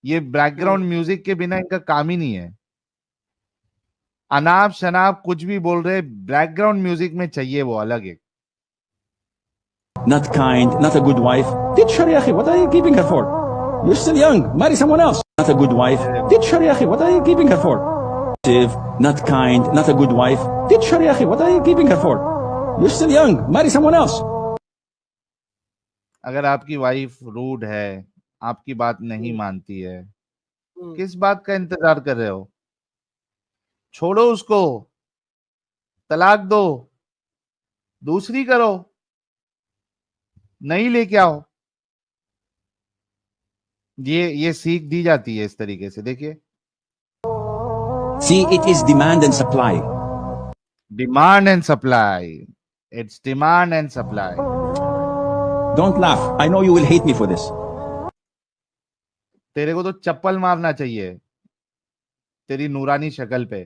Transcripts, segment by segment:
یہ back ground music کے بنا ان کا کام ہی نہیں ہے. اناپ شناپ کچھ بھی بول رہے, بیک گراؤنڈ میوزک میں چاہیے وہ الگ ایک. Not kind, not a good wife. Teach her, ya akhi, what are you keeping her for? You're still young, marry someone else. Not a good wife. Teach her, ya akhi, what are you keeping her for? Not kind, not a good wife. Teach her, ya akhi, what are you keeping her for? You're still young, marry someone else. اگر آپ کی wife road ہے, آپ کی بات نہیں مانتی ہے, کس بات کا انتظار کر رہے ہو؟ چھوڑو اس کو, طلاق دو, دوسری کرو, نہیں لے کے آؤ. یہ سیکھ دی جاتی ہے اس طریقے سے. دیکھیے, See, it is demand and supply. Demand and supply. It's demand and supply. Don't laugh. I know you will hate me for this. تیرے کو تو چپل مارنا چاہیے تیری نورانی شکل پہ.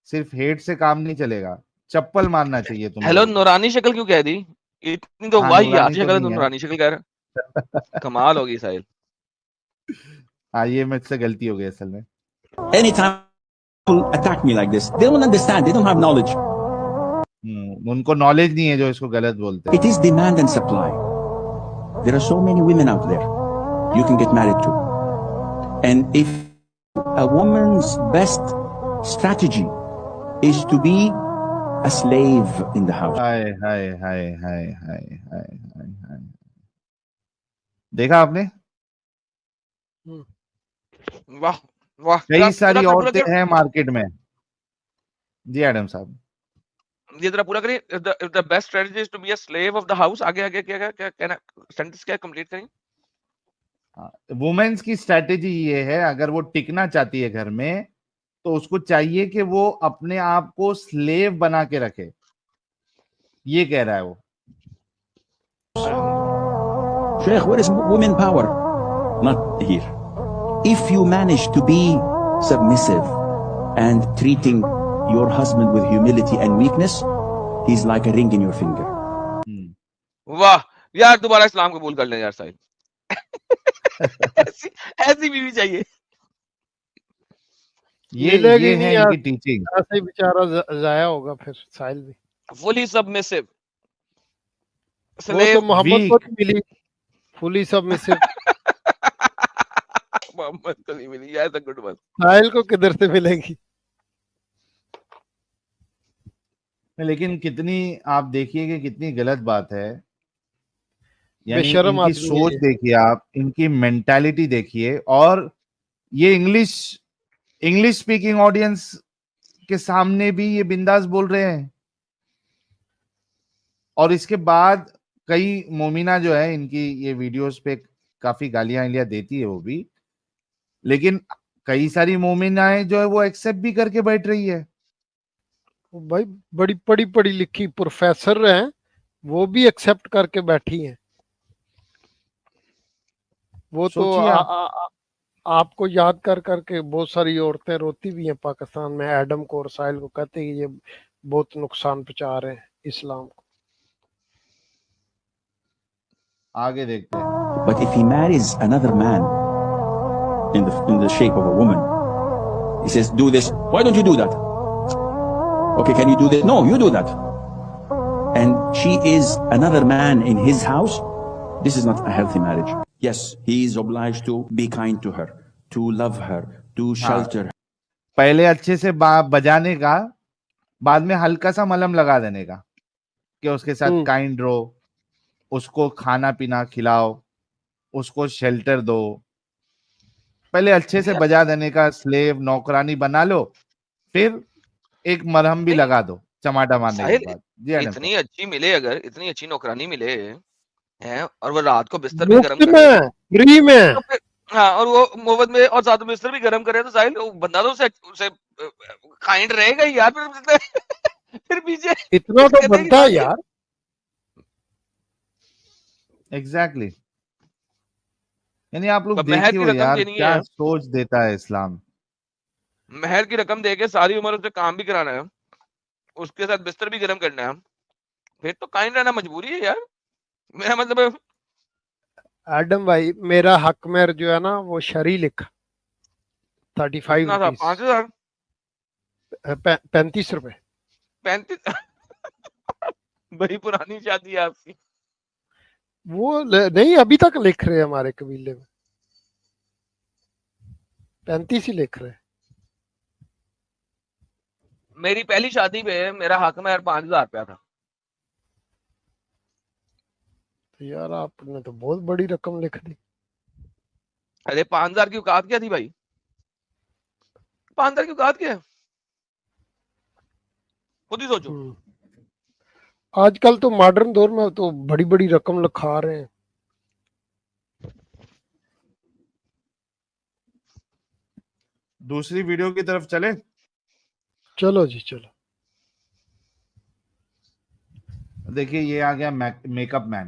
صرف ہیٹ سے کام نہیں چلے گا, چپل مارنا چاہیے تم. ہیلو, نورانی شکل کیوں کہہ دی؟ اتنی تو واہیات شکل ہے, نورانی شکل کہہ رہا. کمال ہوگی ساحل. ہاں, یہ مجھ سے غلطی ہو گئی اصل میں. Anytime people attack me like this, they don't understand. They don't have knowledge. ان کو نالج نہیں ہے جو اس کو غلط بولتے ہیں. It is demand and supply. There are so many women out there you can get married to. And if a woman's best strategy is to be a slave in the house. ہائے ہائے ہائے ہائے ہائے ہائے ہائے. دیکھا آپ نے, واہ واہ, کئی ساری عورتیں ہیں market میں. جی ایڈم صاحب, یہ ذرا پورا کریں. the best strategy is to be a slave of the house. آگے آگے کیا کہنا, سینٹنس کیا کمپلیٹ کریں. وومنس کی اسٹریٹجی یہ ہے, اگر وہ ٹکنا چاہتی ہے گھر میں تو اس کو چاہیے کہ وہ اپنے آپ کو سلیو بنا کے رکھے. یہ کہہ رہا ہے وہ. Sheikh, where is women power? Not here. If you manage to be submissive and treating your husband with humility and weakness, he's like a ring in your finger. واہ یار, دوبارہ اسلام قبول کر لیں یار ساحل. ایسی بیوی چاہیے. یہ ہے ان کی ٹیچنگ. ایسے بیچارہ ضائع ہوگا پھر ساحل بھی. فلی سبمسو. وہ تو محمد کو نہیں ملی فلی سبمسو. محمد کو نہیں ملی. ایسا گڈ ون. ساحل کو کدھر سے ملے گی؟ لیکن کتنی آپ دیکھیے کہ کتنی غلط بات ہے. یعنی شرم ان کی سوچ دیکھیے آپ, ان کی مینٹالٹی دیکھیے. اور یہ انگلش اسپیکنگ آڈینس کے سامنے بھی یہ بنداس بول رہے ہیں. اور اس کے بعد کئی مومنہ جو ہے ان کی یہ ویڈیوز پہ کافی گالیاں دیتی ہے وہ بھی, لیکن کئی ساری مومنہ جو ہے وہ ایکسپٹ بھی کر کے بیٹھ رہی ہے. بھائی بڑی پڑھی لکھی پروفیسر ہیں, وہ بھی ایکسپٹ کر کے بیٹھی ہیں. وہ تو آپ کو یاد کر کے بہت ساری عورتیں روتی بھی ہیں پاکستان میں, ایڈم کو اور ساحل کو, کہتے ہیں کہ یہ بہت نقصان پہنچا رہے ہیں اسلام کو. آگے دیکھتے ہیں. But if he marries another man in the shape of a woman, he says, do this. Why don't you do that? Okay, can you do this? No, you do that. And she is another man in his house. This is not a healthy marriage. Yes, he is obliged to be kind to her, to love her, to shelter her. پہلے اچھے سے بجانے کا, بعد میں ہلکا سا ملم لگا دینے کا کہ اس کے ساتھ کائنڈ رہو, اس کو کھانا پینا کھلاؤ, اس کو شیلٹر دو. پہلے اچھے سے بجا دینے کا, سلیو نوکرانی بنا لو, پھر ایک مرہم بھی لگا دو چماٹا مارنے کے بعد. جی اتنی اچھی ملے, اگر اتنی اچھی نوکرانی ملے اور وہ رات کو بستر بھی گرم کرے, فری میں, ہاں, اور وہ مفت میں اور ساتھ بستر بھی گرم کرے, تو ساحل بندہ تو اسے کائنڈ رہے گا یار. پھر پیچھے اتنا تو بنتا ہے یار. ایگزیکٹلی. یعنی آپ لوگ دیکھیے یار کیا سوچ دیتا ہے اسلام. مہر کی رقم دے کے ساری عمر اسے کام بھی کرانا ہے, اس کے ساتھ بستر بھی گرم کرنا ہے, پھر تو کائنڈ رہنا مجبوری ہے یار. میرا مطلب ایڈم بھائی, میرا حق مہر جو ہے نا وہ شرعی لکھا, 35 کتنا تھا؟ rupees. 5000؟ 35 روپے. 35؟ بڑی پرانی شادی ہے آپ کی. وہ نہیں ابھی تک لکھ رہے ہیں ہمارے قبیلے میں 35 ہی لکھ رہے ہیں. میری پہلی شادی پہ میرا حق میں 5000 روپیہ تھا. یار آپ نے تو بہت بڑی رقم لکھ دی. ارے 5000 کی اوقات کیا تھی بھائی؟ 5000 کی اوقات کیا ہے؟ خود ہی سوچو. آج کل تو ماڈرن دور میں تو بڑی بڑی رقم لکھا رہے ہیں. دوسری ویڈیو کی طرف چلے. چلو جی چلو. دیکھیے یہ آ گیا میک اپ مین.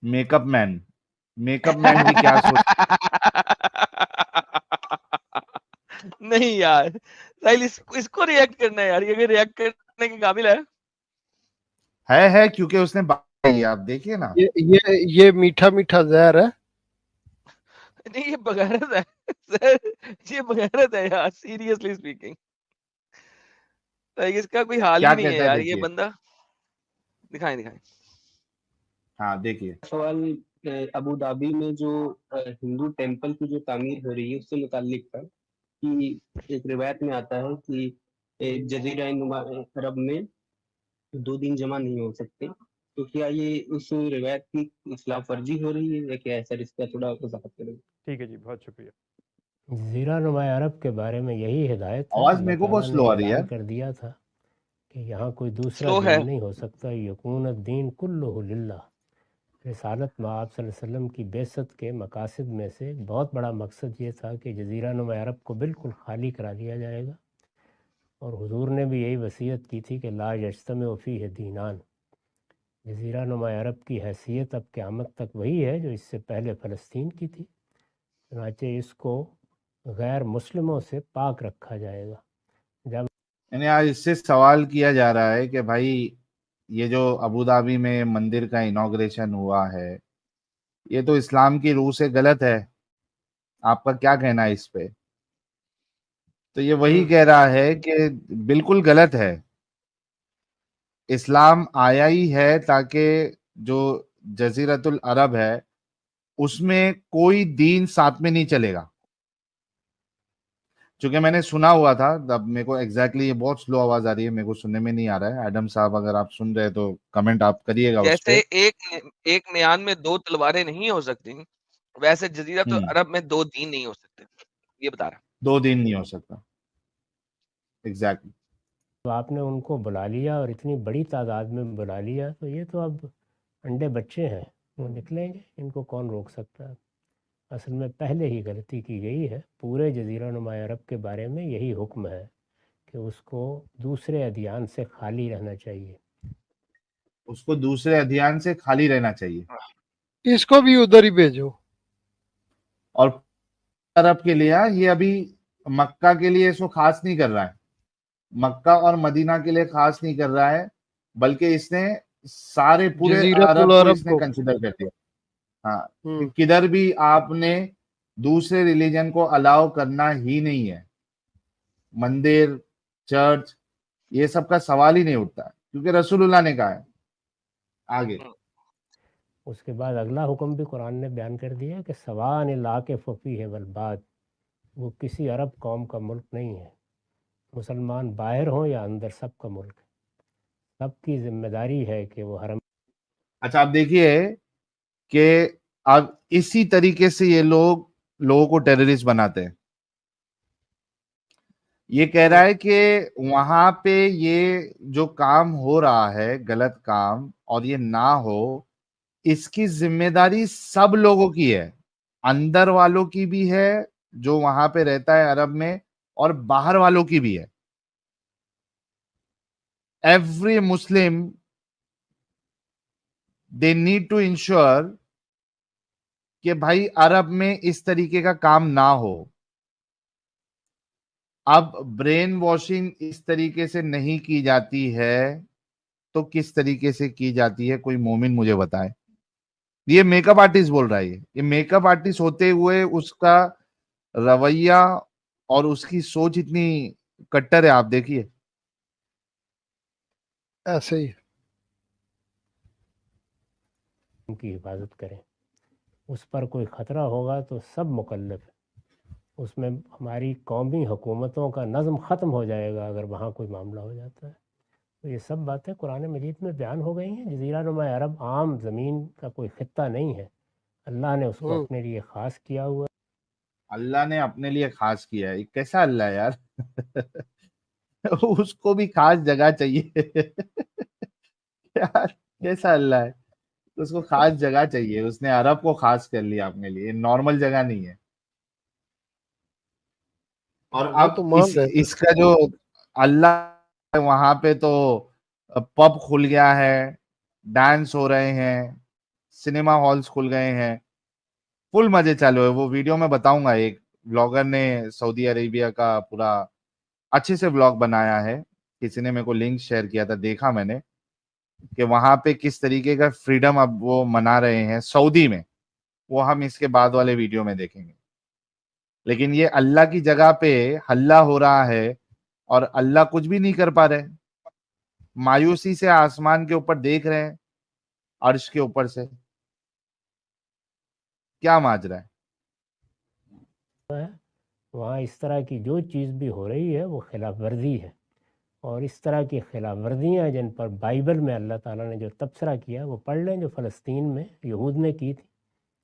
میک اپ مین بھی کیا سوچ. نہیں یار ساحل اس کو ریئیکٹ کرنا ہے یار. یہ ریئیکٹ کرنے کے قابل ہے کیونکہ اس نے بات کی. آپ دیکھیے نا یہ میٹھا میٹھا زہر ہے. نہیں یہ بغیرت ہے سر. یہ بغیرت ہے یار سیریسلی اسپیکنگ. اس کا کوئی حال کیا ہی نہیں ہے کہتا یار. یہ دیکھیے. بندہ دکھائیں. ہاں دیکھیے. سوال ابو دھابی میں جو ہندو ٹیمپل کی جو تعمیر ہو رہی ہے اس سے متعلق تھا کہ ایک روایت میں آتا ہے کہ جزیرہ عرب میں 2 دن جمع نہیں ہو سکتے. تو کیا یہ اس روایت کی خلاف ورزی ہو رہی ہے یا کیا ہے سر؟ اس کا تھوڑا وضاحت کریں. ٹھیک ہے جی بہت شکریہ. جزیرہ نما عرب کے بارے میں یہی ہدایت ہے. آواز اللہ میرے کو بہت تعالیٰ سلو نے آ رہی ہے. اعلان کر دیا تھا کہ یہاں کوئی دوسرا سلو ہے. دین نہیں ہو سکتا. یکون الدین کلہ للہ. رسالت میں آپ صلی اللہ علیہ وسلم کی بعثت کے مقاصد میں سے ایک بہت بڑا مقصد یہ تھا کہ جزیرہ نما عرب کو بالکل خالی کرا دیا جائے گا. اور حضور نے بھی یہی وصیت کی تھی کہ لا یجتمع فیہ دینان. جزیرہ نما عرب کی حیثیت اب قیامت تک وہی ہے جو اس سے پہلے فلسطین کی تھی. چنانچہ اس کو غیر مسلموں سے پاک رکھا جائے گا. جب یعنی آج اس سے سوال کیا جا رہا ہے کہ بھائی یہ جو ابو دھابی میں مندر کا انوگریشن ہوا ہے یہ تو اسلام کی روح سے غلط ہے. آپ کا کیا کہنا ہے اس پہ؟ تو یہ وہی کہہ رہا ہے کہ بالکل غلط ہے. اسلام آیا ہی ہے تاکہ جو جزیرۃ العرب ہے اس میں کوئی دین ساتھ میں نہیں چلے گا. چونکہ میں نے سنا ہوا تھا. اب میرے کو ایگزیکٹلی یہ بہت سلو آواز آ رہی ہے, میرے کو سننے میں نہیں آ رہا ہے. ایڈم صاحب اگر آپ سن رہے تو کمنٹ آپ کریے گا اس پہ. جیسے ایک میان میں 2 تلواریں نہیں ہو سکتی ویسے جزیرۃ العرب میں 2 دین نہیں ہو سکتے. یہ بتا رہا 2 دین نہیں ہو سکتا. ایگزیکٹلی. تو آپ نے ان کو بلا لیا اور اتنی بڑی تعداد میں بلا لیا تو یہ تو اب انڈے بچے ہیں, وہ نکلیں گے. ان کو کون روک سکتا ہے؟ اصل میں پہلے ہی غلطی کی گئی ہے. پورے جزیرہ نما عرب کے بارے میں یہی حکم ہے کہ اس کو دوسرے ادیان سے خالی رہنا چاہیے. اس کو دوسرے ادھیان سے خالی رہنا چاہیے. اس کو بھی ادھر ہی بھیجو. اور عرب کے لیے یہ ابھی مکہ کے لیے اس کو خاص نہیں کر رہا ہے. مکہ اور مدینہ کے لیے خاص نہیں کر رہا ہے بلکہ اس نے سارے پورے جزیرۃ عرب کو العرب اس نے کو. کنسیڈر کر دیا. ہاں کدھر بھی آپ نے دوسرے ریلیجن کو الاؤ کرنا ہی نہیں ہے. مندر, چرچ, یہ سب کا سوال ہی نہیں اٹھتا کیونکہ رسول اللہ نے کہا ہے. آگے اس کے بعد اگلا حکم بھی قرآن نے بیان کر دیا کہ سواء العاکف فیہ والباد. وہ کسی عرب قوم کا ملک نہیں ہے. مسلمان باہر ہوں یا اندر سب کا ملک ہے. سب کی ذمہ داری ہے کہ وہ حرم. اچھا آپ دیکھیے کہ اب اسی طریقے سے یہ لوگوں کو ٹیررسٹ بناتے ہیں. یہ کہہ رہا ہے کہ وہاں پہ یہ جو کام ہو رہا ہے غلط کام اور یہ نہ ہو اس کی ذمہ داری سب لوگوں کی ہے. اندر والوں کی بھی ہے جو وہاں پہ رہتا ہے عرب میں اور باہر والوں کی بھی ہے. Every Muslim they need to ensure کہ بھائی عرب میں اس طریقے کا کام نہ ہو. اب برین واشنگ اس طریقے سے نہیں کی جاتی ہے تو کس طریقے سے کی جاتی ہے؟ کوئی مومن مجھے بتائے. یہ میک اپ آرٹسٹ بول رہا ہے, یہ میک اپ آرٹسٹ ہوتے ہوئے اس کا رویہ اور اس کی سوچ اتنی کٹر ہے, آپ دیکھیے. ایسے ہی ان کی حفاظت کریں. اس پر کوئی خطرہ ہوگا تو سب مکلف ہے, اس میں ہماری قومی حکومتوں کا نظم ختم ہو جائے گا اگر وہاں کوئی معاملہ ہو جاتا ہے. تو یہ سب باتیں قرآن مجید میں بیان ہو گئی ہیں. جزیرہ نما عرب عام زمین کا کوئی خطہ نہیں ہے, اللہ نے اس کو اپنے لیے خاص کیا ہوا. اللہ نے اپنے لیے خاص کیا ہے. کیسا اللہ ہے یار, اس کو بھی خاص جگہ چاہیے. یار کیسا اللہ ہے, اس کو خاص جگہ چاہیے. اس نے عرب کو خاص کر لیا اپنے لیے, نارمل جگہ نہیں ہے. اور اب اس کا جو اللہ وہاں پہ تو پب کھل گیا ہے, ڈانس ہو رہے ہیں, سنیما ہالز کھل گئے ہیں, فل مزے چالو ہے. وہ ویڈیو میں بتاؤں گا, ایک بلاگر نے سعودی عربیہ کا پورا اچھے سے بلاگ بنایا ہے, کسی نے میرے کو لنک شیئر کیا تھا, دیکھا میں نے کہ وہاں پہ کس طریقے کا فریڈم اب وہ منا رہے ہیں سعودی میں. وہ ہم اس کے بعد والے ویڈیو میں دیکھیں گے. لیکن یہ اللہ کی جگہ پہ ہلہ ہو رہا ہے اور اللہ کچھ بھی نہیں کر پا رہے. مایوسی سے آسمان کے اوپر دیکھ رہے ہیں, عرش کے اوپر سے کیا ماجرا ہے. وہاں اس طرح کی جو چیز بھی ہو رہی ہے وہ خلاف ورزی ہے, اور اس طرح کی خلاف ورزیاں جن پر بائبل میں اللہ تعالیٰ نے جو تبصرہ کیا وہ پڑھ لیں, جو فلسطین میں یہود نے کی تھی.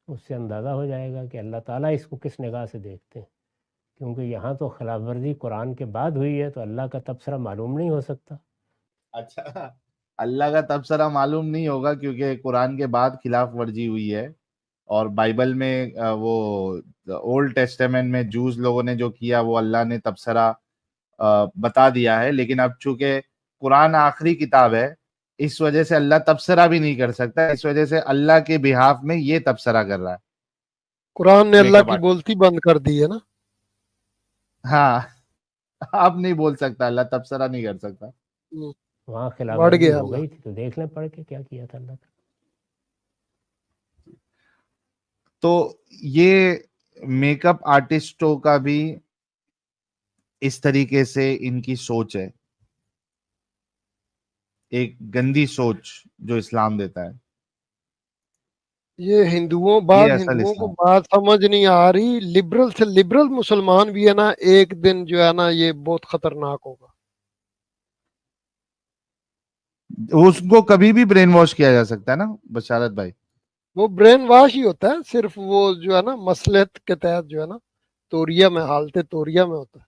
اس سے اندازہ ہو جائے گا کہ اللہ تعالیٰ اس کو کس نگاہ سے دیکھتے ہیں. کیونکہ یہاں تو خلاف ورزی قرآن کے بعد ہوئی ہے, تو اللہ کا تبصرہ معلوم نہیں ہو سکتا. اچھا, اللہ کا تبصرہ معلوم نہیں ہوگا کیونکہ قرآن کے بعد خلاف ورزی ہوئی ہے, اور بائبل میں وہ اولڈ ٹیسٹیمنٹ میں جوز لوگوں نے جو کیا وہ اللہ نے تبصرہ بتا دیا ہے. لیکن اب چونکہ قرآن آخری کتاب ہے, اس وجہ سے اللہ تبصرہ بھی نہیں کر سکتا, اس وجہ سے اللہ کے بہاف میں یہ تبصرہ کر رہا ہے. قرآن نے اللہ کی بولتی بند کر دی ہے نا. ہاں, اب نہیں بول سکتا, اللہ تبصرہ نہیں کر سکتا. وہاں خلاف ورزی ہو گئی تھی تو دیکھ لیں پڑھ کے کیا کیا تھا اللہ کا. تو یہ میک اپ آرٹسٹوں کا بھی اس طریقے سے ان کی سوچ ہے, ایک گندی سوچ جو اسلام دیتا ہے. یہ ہندوؤں کو بات سمجھ نہیں آ رہی. لبرل سے لبرل مسلمان بھی ہے نا, ایک دن جو ہے نا یہ بہت خطرناک ہوگا. اس کو کبھی بھی برین واش کیا جا سکتا ہے نا بشارت بھائی. وہ برین واش ہی ہوتا ہے, صرف وہ جو ہے نا مصلحت کے تحت جو ہے نا توریہ میں, حالت توریہ میں ہوتا ہے.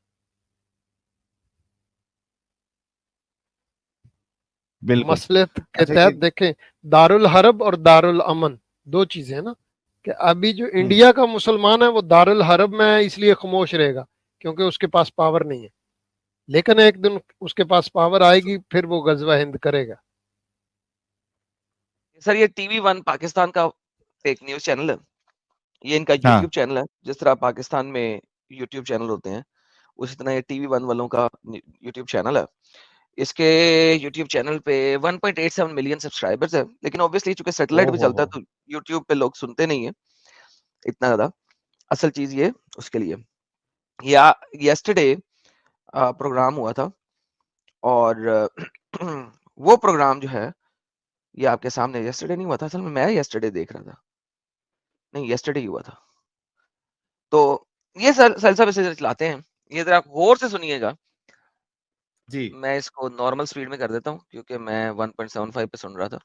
بالکل مصلحت کے تحت دیکھیں, دارالحرب اور دارالامن دو چیزیں ہیں نا, کہ ابھی جو انڈیا کا مسلمان ہے وہ دارالحرب میں ہے, اس لیے خاموش رہے گا کیونکہ اس کے پاس پاور نہیں ہے. لیکن ایک دن اس کے پاس پاور آئے گی, پھر وہ غزوہ ہند کرے گا. سر یہ ٹی وی ون پاکستان کا ایک نیوز چینل ہے, یہ ان کا یوٹیوب چینل ہے. جس طرح پاکستان میں یوٹیوب چینل ہوتے ہیں اسی طرح یہ ٹی وی ون والوں کا یوٹیوب چینل ہے. اس کے یوٹیوب چینل پہ 1.87 ملین سبسکرائبرز ہیں, لیکن اوبویسلی چونکہ سیٹلائٹ بھی چلتا ہے تو یوٹیوب پہ لوگ سنتے نہیں ہیں اتنا زیادہ. اصل چیز یہ اس کے لیے یسٹرڈے پروگرام ہوا تھا, اور وہ پروگرام جو ہے یہ آپ کے سامنے یسٹرڈے نہیں ہوا تھا, اصل میں یسٹرڈے دیکھ رہا تھا, نہیں یسٹرڈے ہی ہوا تھا. تو یہ سلسلہ سے چلاتے ہیں, یہ ذرا غور سے سنیے گا. جی میں اس کو نارمل سپیڈ میں کر دیتا ہوں کیونکہ میں 1.75 پہ سن رہا تھا,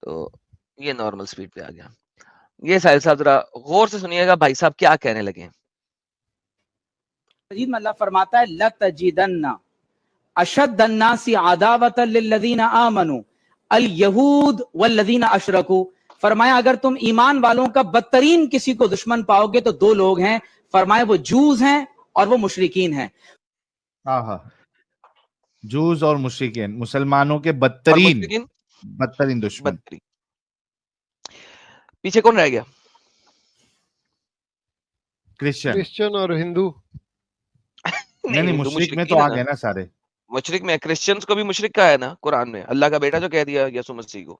تو یہ نارمل سپیڈ پہ آ گیا. یہ ساحل صاحب ذرا غور سے سنیے گا, بھائی صاحب کیا کہنے لگے. مجید میں اللہ فرماتا ہے لَتَجِدَنَّ أَشَدَّ النَّاسِ عَدَاوَةً لِلَّذِينَ آمَنُوا الْيَهُودُ وَالَّذِينَ أَشْرَكُوا. فرمایا اگر تم ایمان والوں کا بدترین کسی کو دشمن پاؤ گے تو دو لوگ ہیں, فرمایا وہ جوز ہیں اور وہ مشرکین ہیں. جوز اور مشرکین, مسلمانوں کے بدترین دشمن. پیچھے کون رہ گیا؟ کرسچن اور ہندو. نہیں مشرک میں تو آ گئے نا سارے. مشرک میں کرسچنز کو بھی مشرک کا ہے نا قرآن میں, اللہ کا بیٹا جو کہہ دیا یسوع مسیح کو.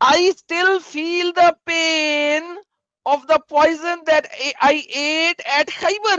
I still feel the pain of the poison that I ate at Khaybar.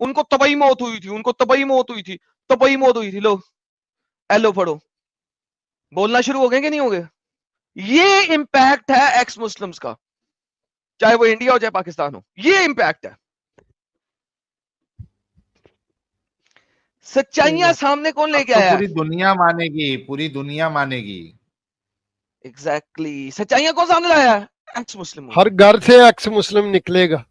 ان کو طبعی موت ہوئی تھی, ان کو طبعی موت ہوئی تھی, طبعی موت ہوئی تھی. لو ایلو پڑھو, بولنا شروع ہو گئے کہ نہیں ہو گئے؟ یہ امپیکٹ ہے ایکس مسلمز کا, چاہے وہ انڈیا ہو چاہے پاکستان ہو, یہ امپیکٹ ہے. سچائیاں سامنے کون لے کے آیا ہے؟ پوری دنیا مانے گی, پوری دنیا مانے گی. ایگزیکٹلی, سچائیاں کون سامنے لایا ہے؟ ایکس مسلم. ہر گھر سے ایکس مسلم نکلے گا.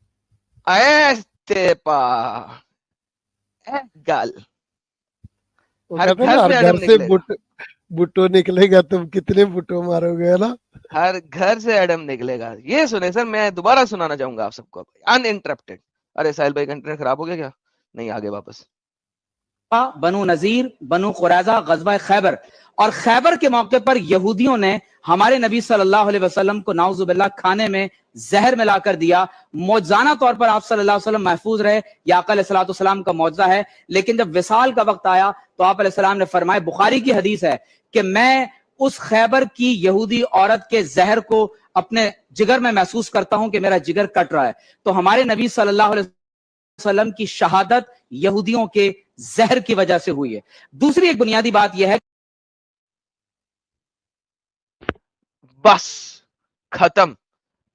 گل ہر گھر سے بٹو نکلے گا, تم کتنے بٹو مارو گے نا, ہر گھر سے ایڈم نکلے گا. یہ سنیں سر, میں دوبارہ سنانا چاہوں گا آپ سب کو ان انٹرپٹڈ. ارے ساحل بھائی کا انٹرنیٹ خراب ہو گیا کیا؟ نہیں, آگے واپس. بنو نذیر, بنو قریظہ, غزوہ خیبر, اور خیبر کے موقع پر یہودیوں نے ہمارے نبی صلی اللہ علیہ وسلم کو نعوذ باللہ کھانے میں زہر ملا کر دیا. معجزانہ طور پر آپ صلی اللہ علیہ وسلم محفوظ رہے, یہ آقا علیہ الصلوۃ والسلام کا معجزہ ہے. لیکن جب وصال کا وقت آیا تو آپ علیہ السلام نے فرمایا, بخاری کی حدیث ہے, کہ میں اس خیبر کی یہودی عورت کے زہر کو اپنے جگر میں محسوس کرتا ہوں کہ میرا جگر کٹ رہا ہے. تو ہمارے نبی صلی اللہ علیہ وسلم کی شہادت یہودیوں کے زہر کی وجہ سے ہوئی ہے. دوسری ایک بنیادی بات یہ ہے, بس ختم,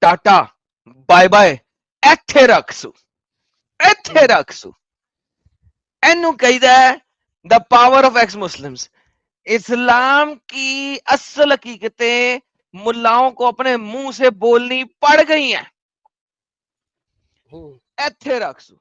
ٹاٹا بائے بائے, ایتھے رکھسو, ایتھے رکھسو. اینو کہیدا ہے دا پاور آف ایکس مسلمز. اسلام کی اصل حقیقتیں ملاؤں کو اپنے منہ سے بولنی پڑ گئی ہیں. ایتھے رکھسو.